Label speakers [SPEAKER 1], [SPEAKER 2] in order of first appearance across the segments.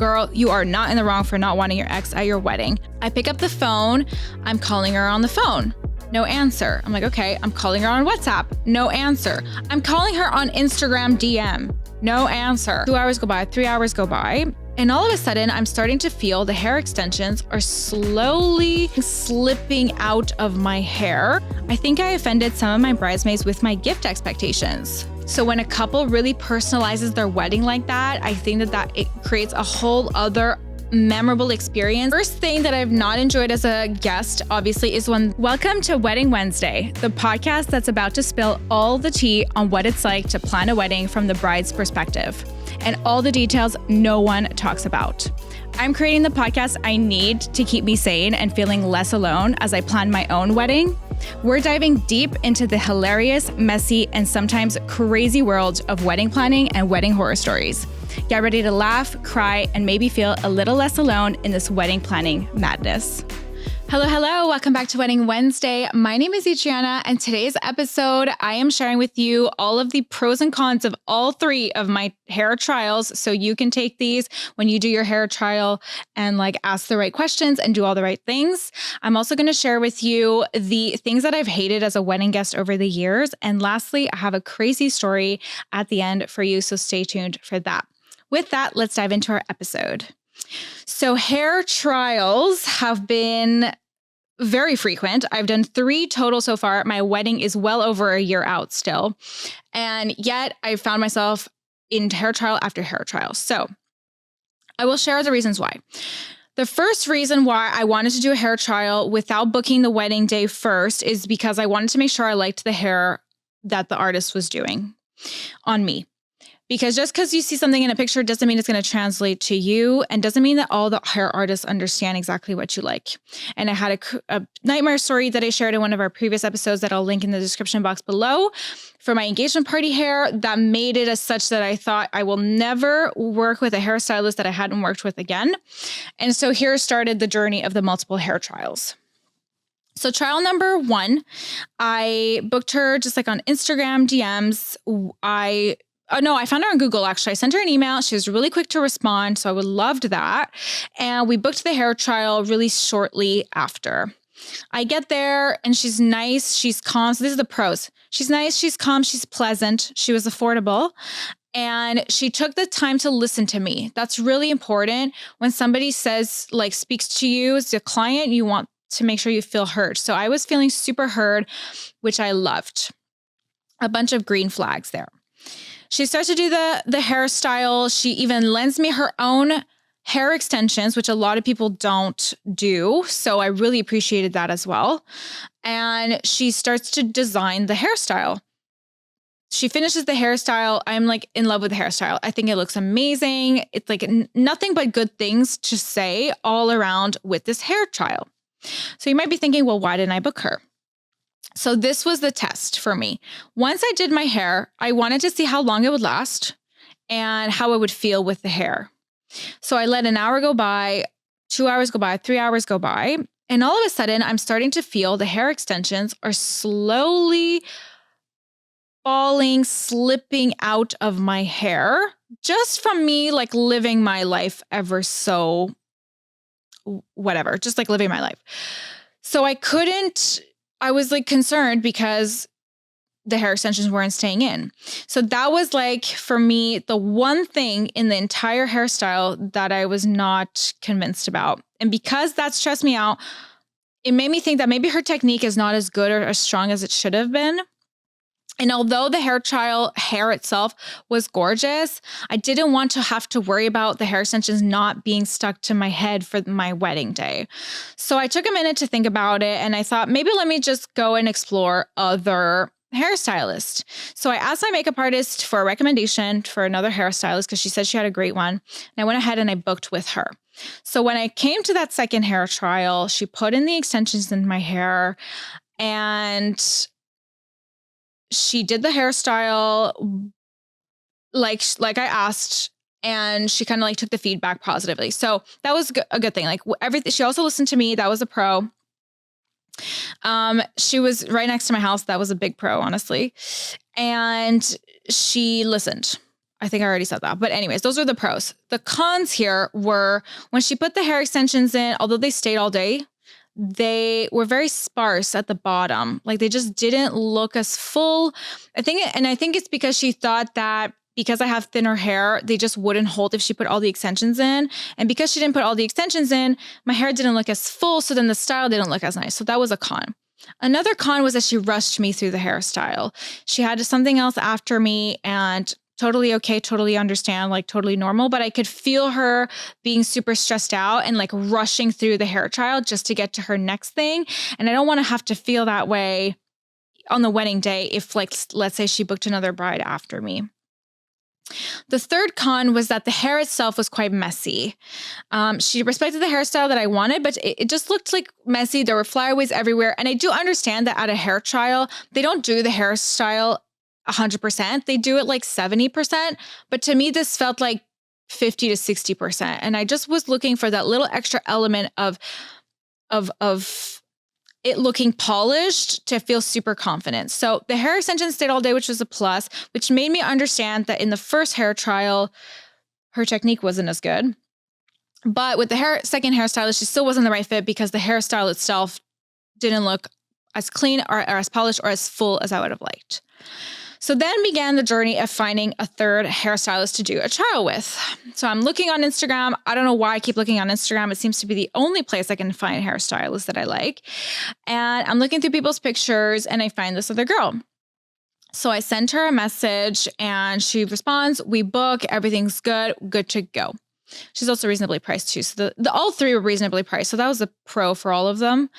[SPEAKER 1] Girl, you are not in the wrong for not wanting your ex at your wedding. I pick up the phone. I'm calling her on the phone. No answer. I'm like, okay, I'm calling her on WhatsApp. No answer. I'm calling her on Instagram DM. No answer. 2 hours go by, 3 hours go by. And all of a sudden, I'm starting to feel the hair extensions are slowly slipping out of my hair. I think I offended some of my bridesmaids with my gift expectations. So when a couple really personalizes their wedding like that, I think that it creates a whole other memorable experience. First thing that I've not enjoyed as a guest, obviously, is welcome to Wedding Wednesday, the podcast that's about to spill all the tea on what it's like to plan a wedding from the bride's perspective and all the details no one talks about. I'm creating the podcast I need to keep me sane and feeling less alone as I plan my own wedding. We're diving deep into the hilarious, messy, and sometimes crazy world of wedding planning and wedding horror stories. Get ready to laugh, cry, and maybe feel a little less alone in this wedding planning madness. Hello. Welcome back to Wedding Wednesday. My name is Adriana, and today's episode, I am sharing with you all of the pros and cons of all three of my hair trials. So you can take these when you do your hair trial and ask the right questions and do all the right things. I'm also going to share with you the things that I've hated as a wedding guest over the years. And lastly, I have a crazy story at the end for you. So stay tuned for that. With that, let's dive into our episode. So hair trials have been very frequent. I've done 3 total so far. My wedding is well over a year out still. And yet I found myself in hair trial after hair trial. So I will share the reasons why. The first reason why I wanted to do a hair trial without booking the wedding day first is because I wanted to make sure I liked the hair that the artist was doing on me. Because just because you see something in a picture doesn't mean it's going to translate to you, and doesn't mean that all the hair artists understand exactly what you like. And I had a nightmare story that I shared in one of our previous episodes that I'll link in the description box below for my engagement party hair that made it as such that I thought I will never work with a hairstylist that I hadn't worked with again. And so here started the journey of the multiple hair trials. So trial number 1, I booked her just on Instagram DMs. I found her on Google, actually. I sent her an email. She was really quick to respond, so I loved that. And we booked the hair trial really shortly after. I get there, and she's nice. She's calm. So this is the pros. She's nice. She's calm. She's pleasant. She was affordable. And she took the time to listen to me. That's really important. When somebody speaks to you as a client, you want to make sure you feel heard. So I was feeling super heard, which I loved. A bunch of green flags there. She starts to do the hairstyle. She even lends me her own hair extensions, which a lot of people don't do. So I really appreciated that as well. And she starts to design the hairstyle. She finishes the hairstyle. I'm in love with the hairstyle. I think it looks amazing. It's nothing but good things to say all around with this hair trial. So you might be thinking, well, why didn't I book her? So this was the test for me. Once I did my hair, I wanted to see how long it would last and how it would feel with the hair. So I let an hour go by, 2 hours go by, 3 hours go by. And all of a sudden, I'm starting to feel the hair extensions are slowly slipping out of my hair, just from me living my life ever so whatever, just living my life. So I was concerned because the hair extensions weren't staying in. So that was for me, the one thing in the entire hairstyle that I was not convinced about. And because that stressed me out, it made me think that maybe her technique is not as good or as strong as it should have been. And although the hair trial hair itself was gorgeous, I didn't want to have to worry about the hair extensions not being stuck to my head for my wedding day. So I took a minute to think about it, and I thought, maybe let me just go and explore other hairstylists. So I asked my makeup artist for a recommendation for another hairstylist because she said she had a great one. And I went ahead and I booked with her. So when I came to that second hair trial, she put in the extensions in my hair, and she did the hairstyle like I asked, and she kind of took the feedback positively. So that was a good thing. Everything. She also listened to me. That was a pro. She was right next to my house. That was a big pro, honestly. And she listened. I think I already said that. But anyways, those are the pros. The cons here were when she put the hair extensions in, although they stayed all day, they were very sparse at the bottom. Like they just didn't look as full. I think it's because she thought that because I have thinner hair, they just wouldn't hold if she put all the extensions in. And because she didn't put all the extensions in, my hair didn't look as full. So then the style didn't look as nice. So that was a con. Another con was that she rushed me through the hairstyle. She had something else after me, and totally okay, totally understand, like totally normal. But I could feel her being super stressed out and like rushing through the hair trial just to get to her next thing. And I don't want to have to feel that way on the wedding day if, like, let's say she booked another bride after me. The third con was that the hair itself was quite messy. She respected the hairstyle that I wanted, but it just looked like messy. There were flyaways everywhere. And I do understand that at a hair trial, they don't do the hairstyle 100%. They do it like 70%. But to me, this felt like 50 to 60%. And I just was looking for that little extra element of it looking polished to feel super confident. So the hair extension stayed all day, which was a plus, which made me understand that in the first hair trial, her technique wasn't as good. But with the second hairstylist, she still wasn't the right fit because the hairstyle itself didn't look as clean or as polished or as full as I would have liked. So then began the journey of finding a third hairstylist to do a trial with. So I'm looking on Instagram. I don't know why I keep looking on Instagram. It seems to be the only place I can find hairstylists that I like. And I'm looking through people's pictures and I find this other girl. So I sent her a message and she responds, we book, everything's good to go. She's also reasonably priced too. So the all three were reasonably priced. So that was a pro for all of them.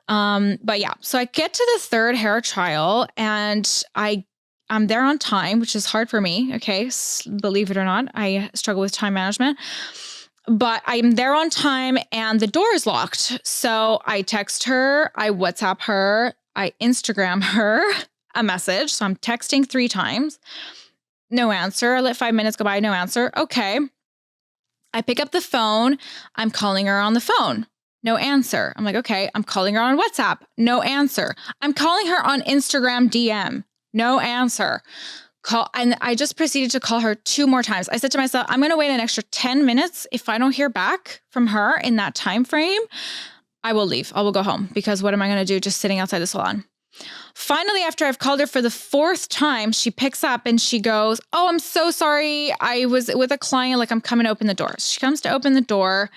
[SPEAKER 1] But yeah, so I get to the third hair trial and I'm there on time, which is hard for me. Okay. Believe it or not, I struggle with time management, but I'm there on time and the door is locked. So I text her, I WhatsApp her, I Instagram her a message. So I'm texting 3 times. No answer. I let 5 minutes go by. No answer. Okay. I pick up the phone. I'm calling her on the phone. No answer. I'm like, okay. I'm calling her on WhatsApp. No answer. I'm calling her on Instagram DM. No answer. And I just proceeded to call her 2 more times. I said to myself, I'm going to wait an extra 10 minutes. If I don't hear back from her in that time frame, I will leave. I will go home because what am I going to do just sitting outside the salon? Finally, after I've called her for the 4th time, she picks up and she goes, oh, I'm so sorry. I was with a client, like I'm coming to open the door. She comes to open the door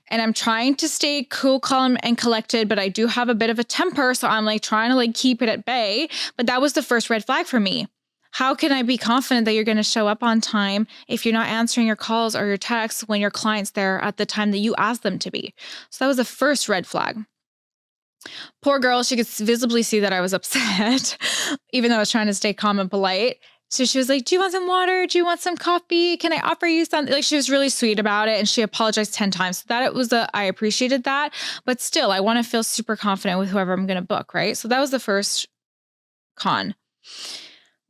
[SPEAKER 1] and I'm trying to stay cool, calm, and collected, but I do have a bit of a temper. So I'm like trying to like keep it at bay. But that was the first red flag for me. How can I be confident that you're going to show up on time if you're not answering your calls or your texts when your client's there at the time that you asked them to be? So that was the first red flag. Poor girl, she could visibly see that I was upset, even though I was trying to stay calm and polite. So she was like, do you want some water? Do you want some coffee? Can I offer you something? Like she was really sweet about it and she apologized 10 times. So that it was I appreciated that. But still, I want to feel super confident with whoever I'm going to book, right? So that was the first con.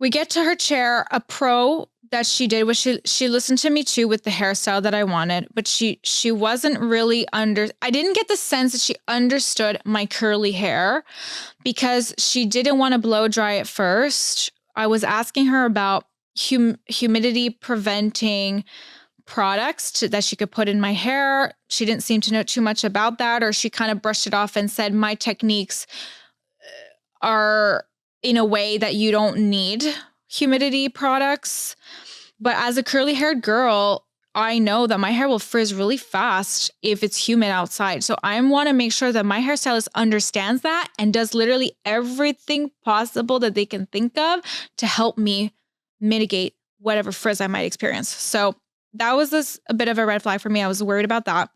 [SPEAKER 1] We get to her chair. A pro that she did was she listened to me too with the hairstyle that I wanted, but she wasn't really I didn't get the sense that she understood my curly hair because she didn't want to blow dry at first. I was asking her about humidity preventing products that she could put in my hair. She didn't seem to know too much about that, or she kind of brushed it off and said, my techniques are in a way that you don't need humidity products. But as a curly haired girl, I know that my hair will frizz really fast if it's humid outside. So I want to make sure that my hairstylist understands that and does literally everything possible that they can think of to help me mitigate whatever frizz I might experience. So that was a bit of a red flag for me. I was worried about that.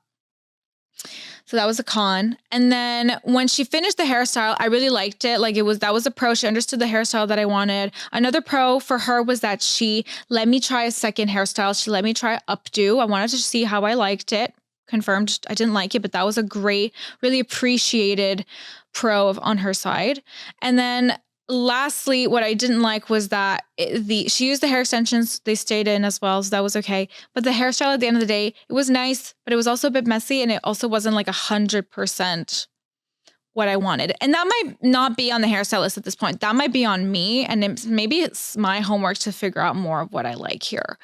[SPEAKER 1] So that was a con. And then when she finished the hairstyle, I really liked it. Like that was a pro. She understood the hairstyle that I wanted. Another pro for her was that she let me try a second hairstyle. She let me try updo. I wanted to see how I liked it. Confirmed I didn't like it, but that was a great, really appreciated pro on her side. And then lastly, what I didn't like was that she used the hair extensions. They stayed in as well, so that was okay. But the hairstyle at the end of the day, it was nice, but it was also a bit messy, and it also wasn't like 100% what I wanted. And that might not be on the hairstylist at this point. That might be on me. And maybe it's my homework to figure out more of what I like here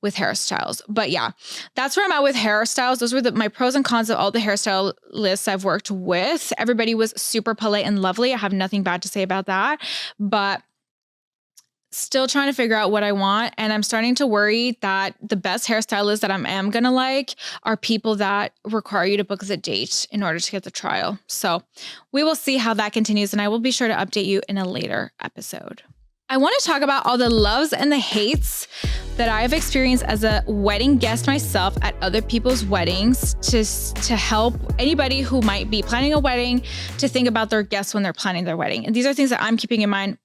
[SPEAKER 1] with hairstyles. But yeah, that's where I'm at with hairstyles. Those were my pros and cons of all the hairstylists I've worked with. Everybody was super polite and lovely. I have nothing bad to say about that. But still trying to figure out what I want. And I'm starting to worry that the best hairstylists that I am going to like are people that require you to book the date in order to get the trial. So we will see how that continues. And I will be sure to update you in a later episode. I want to talk about all the loves and the hates that I've experienced as a wedding guest myself at other people's weddings to help anybody who might be planning a wedding to think about their guests when they're planning their wedding. And these are things that I'm keeping in mind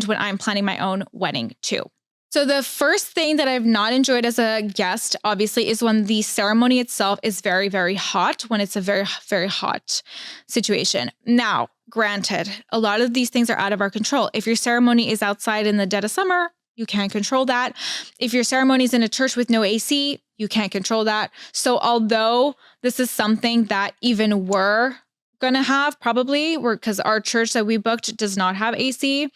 [SPEAKER 1] when I'm planning my own wedding too. So the first thing that I've not enjoyed as a guest, obviously, is when the ceremony itself is very, very hot, when it's a very, very hot situation. Now, granted, a lot of these things are out of our control. If your ceremony is outside in the dead of summer, you can't control that. If your ceremony is in a church with no AC, you can't control that. So although this is something that even we're going to have probably, because our church that we booked does not have AC,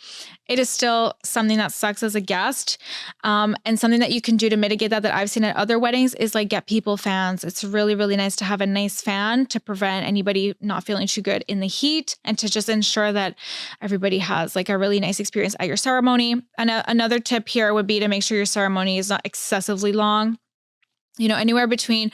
[SPEAKER 1] it is still something that sucks as a guest. And something that you can do to mitigate that I've seen at other weddings is like get people fans. It's really, really nice to have a nice fan to prevent anybody not feeling too good in the heat and to just ensure that everybody has like a really nice experience at your ceremony. And another tip here would be to make sure your ceremony is not excessively long, anywhere between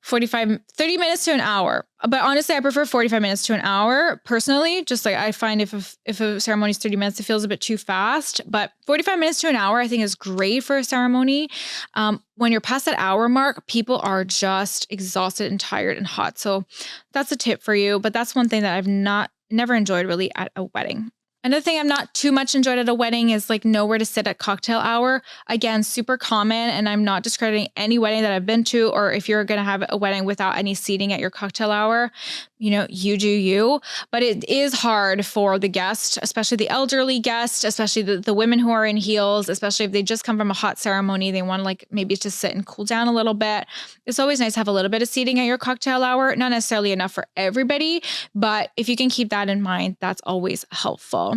[SPEAKER 1] 30 minutes to an hour. But honestly, I prefer 45 minutes to an hour personally. Just like I find if a ceremony is 30 minutes, it feels a bit too fast. But 45 minutes to an hour, I think is great for a ceremony. When you're past that hour mark, people are just exhausted and tired and hot. So that's a tip for you. But that's one thing that I've never enjoyed really at a wedding. Another thing I've not too much enjoyed at a wedding is like nowhere to sit at cocktail hour. Again, super common, and I'm not discrediting any wedding that I've been to, or if you're going to have a wedding without any seating at your cocktail hour, you do you. But it is hard for the guest, especially the elderly guest, especially the women who are in heels, especially if they just come from a hot ceremony, they want to like maybe just sit and cool down a little bit. It's always nice to have a little bit of seating at your cocktail hour, not necessarily enough for everybody, but if you can keep that in mind, that's always helpful.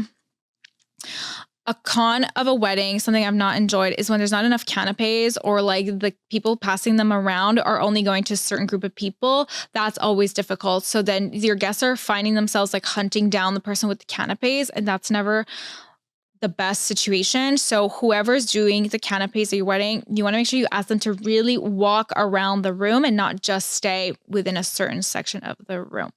[SPEAKER 1] A con of a wedding, something I've not enjoyed, is when there's not enough canapes or like the people passing them around are only going to a certain group of people. That's always difficult. So then your guests are finding themselves like hunting down the person with the canapes, and that's never the best situation. So whoever's doing the canapes at your wedding, you want to make sure you ask them to really walk around the room and not just stay within a certain section of the room.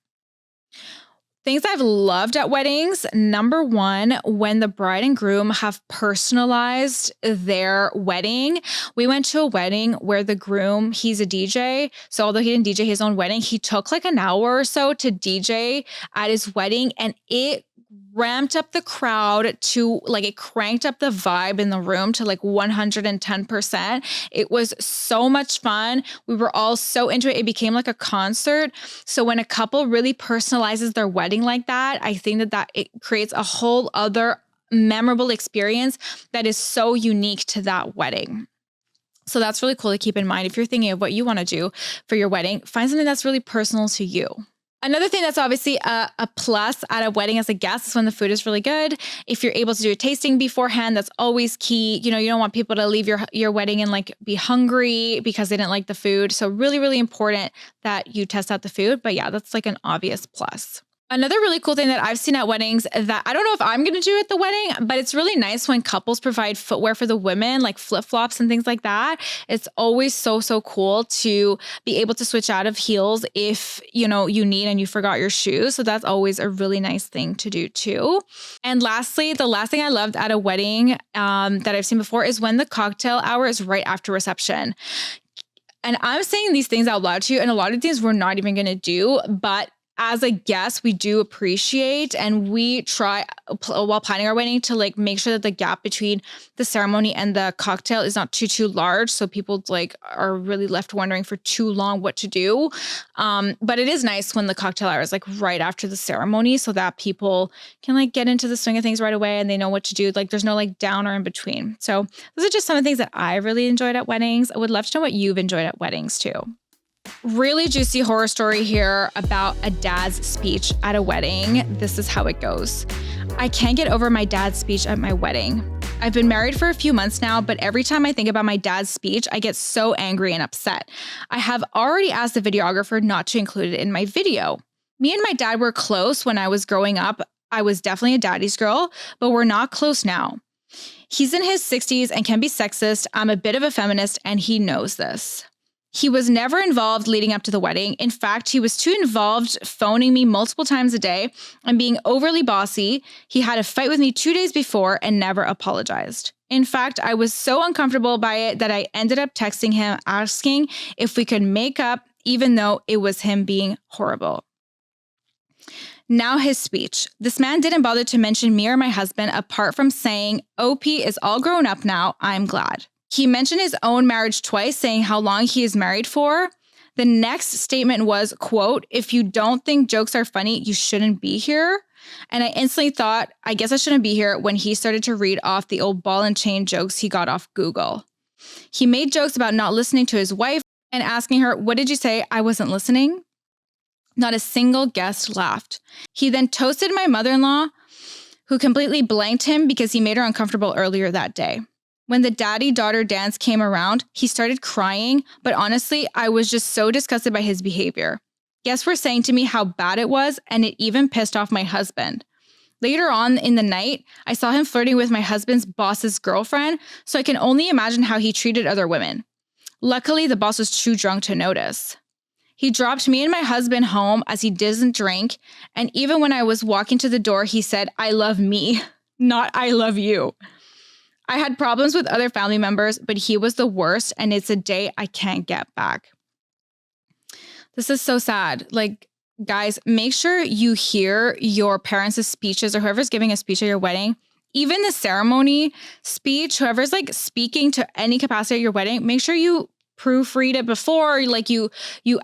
[SPEAKER 1] Things I've loved at weddings. Number one, when the bride and groom have personalized their wedding. We went to a wedding where the groom, he's a DJ. So although he didn't DJ his own wedding, he took like an hour or so to DJ at his wedding, and it ramped up the crowd to like, it cranked up the vibe in the room to like 110%. It was so much fun. We were all so into it. It became like a concert. So when a couple really personalizes their wedding like that, I think that it creates a whole other memorable experience that is so unique to that wedding. So that's really cool to keep in mind. If you're thinking of what you want to do for your wedding, find something that's really personal to you. Another thing that's obviously a plus at a wedding as a guest is when the food is really good. If you're able to do a tasting beforehand, that's always key. You don't want people to leave your wedding and like be hungry because they didn't like the food. So really, really important that you test out the food. But yeah, that's like an obvious plus. Another really cool thing that I've seen at weddings that I don't know if I'm going to do at the wedding, but it's really nice when couples provide footwear for the women, like flip-flops and things like that. It's always so, so cool to be able to switch out of heels if, you need and you forgot your shoes. So that's always a really nice thing to do too. And lastly, the last thing I loved at a wedding that I've seen before is when the cocktail hour is right after reception. And I'm saying these things out loud to you, and a lot of things we're not even going to do, but as a guest, we do appreciate, and we try while planning our wedding to like make sure that the gap between the ceremony and the cocktail is not too large. So people like are really left wondering for too long what to do. But it is nice when the cocktail hour is like right after the ceremony so that people can like get into the swing of things right away and they know what to do. Like there's no like down or in between. So those are just some of the things that I really enjoyed at weddings. I would love to know what you've enjoyed at weddings too. Really juicy horror story here about a dad's speech at a wedding. This is how it goes. I can't get over my dad's speech at my wedding. I've been married for a few months now, but every time I think about my dad's speech, I get so angry and upset. I have already asked the videographer not to include it in my video. Me and my dad were close when I was growing up. I was definitely a daddy's girl, but we're not close now. He's in his 60s and can be sexist. I'm a bit of a feminist and he knows this. He was never involved leading up to the wedding. In fact, he was too involved phoning me multiple times a day and being overly bossy. He had a fight with me 2 days before and never apologized. In fact, I was so uncomfortable by it that I ended up texting him asking if we could make up, even though it was him being horrible. Now his speech. This man didn't bother to mention me or my husband apart from saying, OP is all grown up now, I'm glad. He mentioned his own marriage twice, saying how long he is married for. The next statement was, quote, if you don't think jokes are funny, you shouldn't be here. And I instantly thought, I guess I shouldn't be here when he started to read off the old ball and chain jokes he got off Google. He made jokes about not listening to his wife and asking her, what did you say? I wasn't listening. Not a single guest laughed. He then toasted my mother-in-law, who completely blanked him because he made her uncomfortable earlier that day. When the daddy-daughter dance came around, he started crying, but honestly, I was just so disgusted by his behavior. Guests were saying to me how bad it was, and it even pissed off my husband. Later on in the night, I saw him flirting with my husband's boss's girlfriend, so I can only imagine how he treated other women. Luckily, the boss was too drunk to notice. He dropped me and my husband home as he doesn't drink, and even when I was walking to the door, he said, I love me, not I love you. I had problems with other family members, but he was the worst, and it's a day I can't get back. This is so sad. Like, guys, make sure you hear your parents' speeches or whoever's giving a speech at your wedding. Even the ceremony speech, whoever's like speaking to any capacity at your wedding, make sure you proofread it before. Like you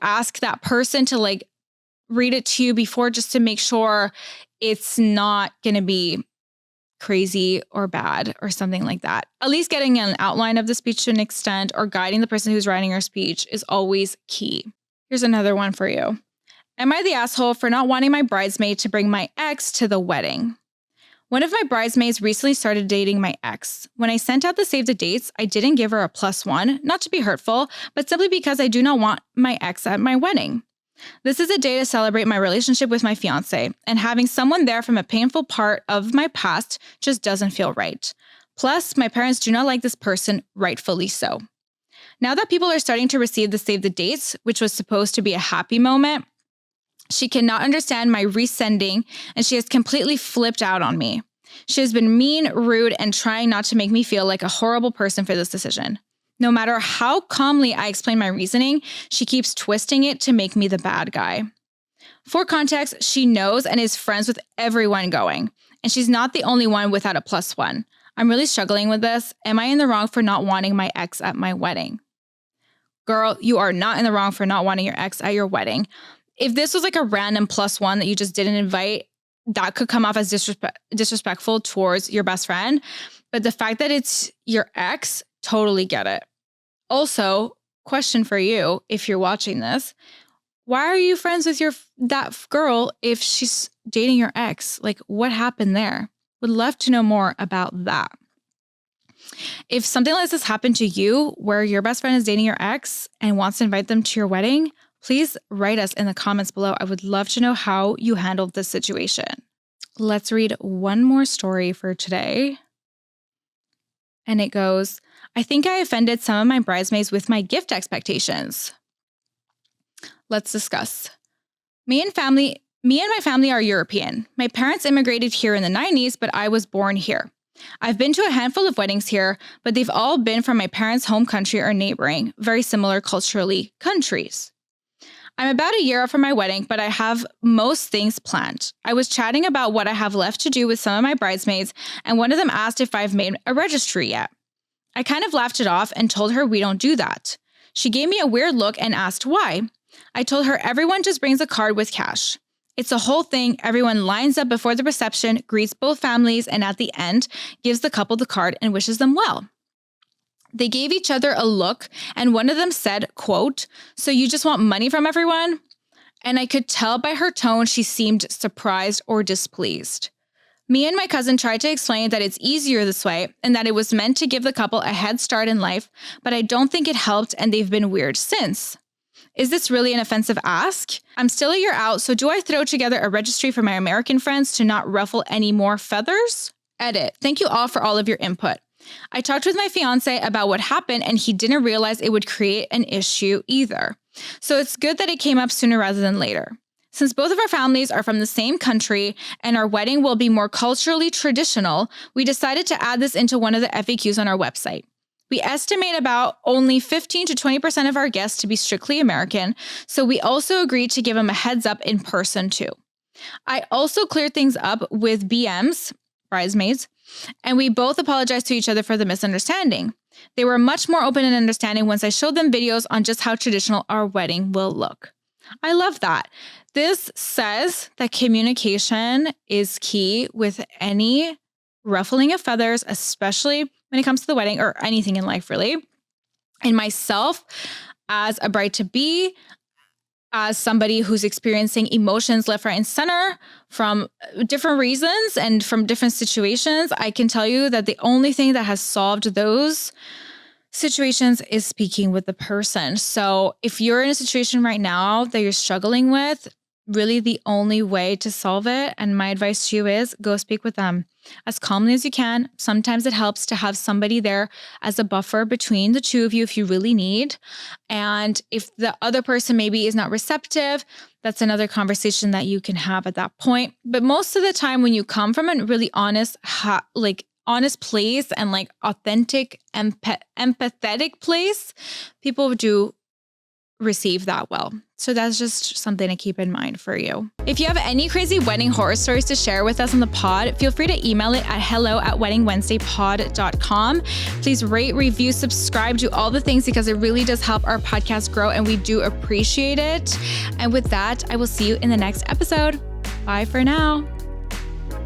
[SPEAKER 1] ask that person to like read it to you before, just to make sure it's not going to be crazy or bad or something like that. At least getting an outline of the speech to an extent or guiding the person who's writing your speech is always key. Here's another one for you. Am I the asshole for not wanting my bridesmaid to bring my ex to the wedding? One of my bridesmaids recently started dating my ex. When I sent out the save the dates, I didn't give her a +1, not to be hurtful, but simply because I do not want my ex at my wedding. This is a day to celebrate my relationship with my fiance, and having someone there from a painful part of my past just doesn't feel right. Plus, my parents do not like this person, rightfully so. Now that people are starting to receive the save the dates, which was supposed to be a happy moment, she cannot understand my resending, and she has completely flipped out on me. She has been mean, rude, and trying not to make me feel like a horrible person for this decision. No matter how calmly I explain my reasoning, she keeps twisting it to make me the bad guy. For context, she knows and is friends with everyone going, and she's not the only one without a +1. I'm really struggling with this. Am I in the wrong for not wanting my ex at my wedding? Girl, you are not in the wrong for not wanting your ex at your wedding. If this was like a random +1 that you just didn't invite, that could come off as disrespectful towards your best friend. But the fact that it's your ex, totally get it. Also, question for you, if you're watching this, why are you friends with that girl if she's dating your ex? Like, what happened there? Would love to know more about that. If something like this happened to you, where your best friend is dating your ex and wants to invite them to your wedding, please write us in the comments below. I would love to know how you handled this situation. Let's read one more story for today. And it goes, I think I offended some of my bridesmaids with my gift expectations. Let's discuss. Me and my family are European. My parents immigrated here in the 90s, but I was born here. I've been to a handful of weddings here, but they've all been from my parents' home country or neighboring, very similar culturally, countries. I'm about a year out from my wedding, but I have most things planned. I was chatting about what I have left to do with some of my bridesmaids, and one of them asked if I've made a registry yet. I kind of laughed it off and told her we don't do that. She gave me a weird look and asked why. I told her everyone just brings a card with cash. It's a whole thing. Everyone lines up before the reception, greets both families, and at the end, gives the couple the card and wishes them well. They gave each other a look, and one of them said, quote, "So you just want money from everyone?" And I could tell by her tone she seemed surprised or displeased. Me and my cousin tried to explain that it's easier this way and that it was meant to give the couple a head start in life, but I don't think it helped and they've been weird since. Is this really an offensive ask? I'm still a year out, so do I throw together a registry for my American friends to not ruffle any more feathers? Edit. Thank you all for all of your input. I talked with my fiance about what happened and he didn't realize it would create an issue either. So it's good that it came up sooner rather than later. Since both of our families are from the same country and our wedding will be more culturally traditional, we decided to add this into one of the FAQs on our website. We estimate about only 15 to 20% of our guests to be strictly American, so we also agreed to give them a heads up in person too. I also cleared things up with BMs, bridesmaids, and we both apologized to each other for the misunderstanding. They were much more open and understanding once I showed them videos on just how traditional our wedding will look. I love that. This says that communication is key with any ruffling of feathers, especially when it comes to the wedding or anything in life, really. And myself, as a bride-to-be, as somebody who's experiencing emotions left, right, and center from different reasons and from different situations, I can tell you that the only thing that has solved those situations is speaking with the person. So if you're in a situation right now that you're struggling with, really the only way to solve it, and my advice to you is go speak with them as calmly as you can. Sometimes it helps to have somebody there as a buffer between the two of you if you really need. And if the other person maybe is not receptive, that's another conversation that you can have at that point. But most of the time when you come from a really honest, honest place and like authentic, empathetic place, people do receive that well. So that's just something to keep in mind for you. If you have any crazy wedding horror stories to share with us on the pod, feel free to email it at hello@weddingwednesdaypod.com. Please rate, review, subscribe, do all the things because it really does help our podcast grow and we do appreciate it. And with that, I will see you in the next episode. Bye for now.